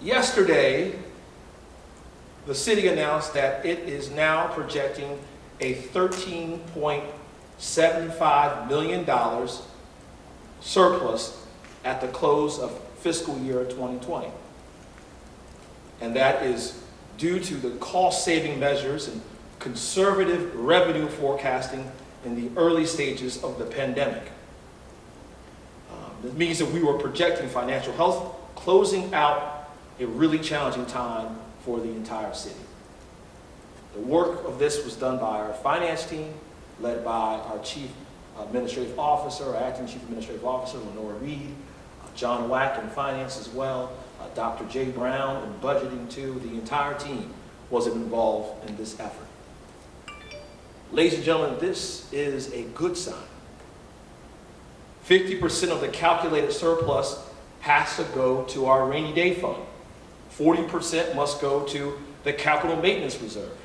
Yesterday, the city announced that it is now projecting a $13.75 million surplus at the close of fiscal year 2020. And that is due to the cost-saving measures and conservative revenue forecasting in the early stages of the pandemic. This means that we were projecting financial health, closing out a really challenging time for the entire city. The work of this was done by our finance team, led by our Chief Administrative Officer, our Acting Chief Administrative Officer, Lenore Reed, John Wack in finance as well, Dr. Jay Brown in budgeting too. The entire team was involved in this effort. Ladies and gentlemen, this is a good sign. 50% of the calculated surplus has to go to our rainy day fund. 40% must go to the capital maintenance reserve.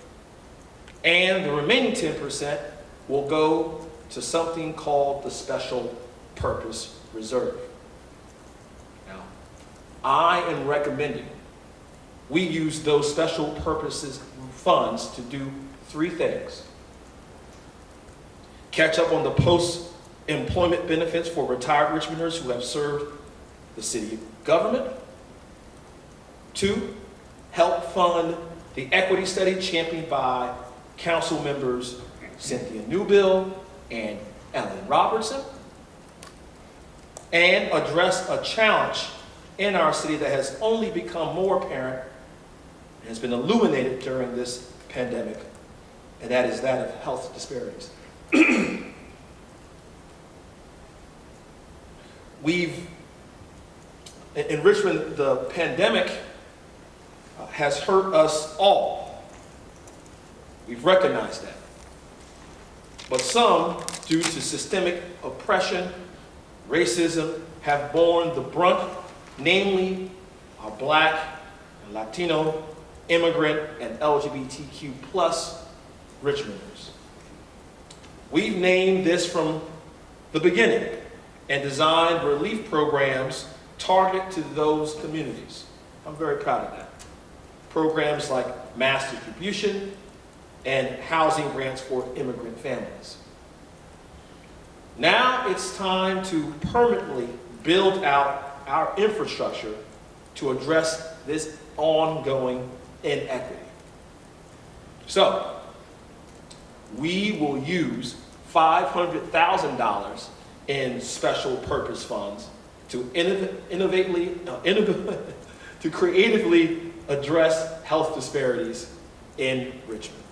And the remaining 10% will go to something called the special purpose reserve. Now, I am recommending we use those special purposes funds to do three things. Catch up on the post-employment benefits for retired Richmonders who have served the city government. 2, help fund the equity study championed by council members Cynthia Newbill and Ellen Robertson. And address a challenge in our city that has only become more apparent and has been illuminated during this pandemic, and that is that of health disparities. In Richmond, the pandemic has hurt us all. We've recognized that. But some, due to systemic oppression, racism, have borne the brunt, namely our Black and Latino, immigrant, and LGBTQ plus Richmonders. We've named this from the beginning and designed relief programs targeted to those communities. I'm very proud of that. Programs like mass distribution and housing grants for immigrant families. Now it's time to permanently build out our infrastructure to address this ongoing inequity. So, we will use $500,000 in special purpose funds to to creatively address health disparities in Richmond.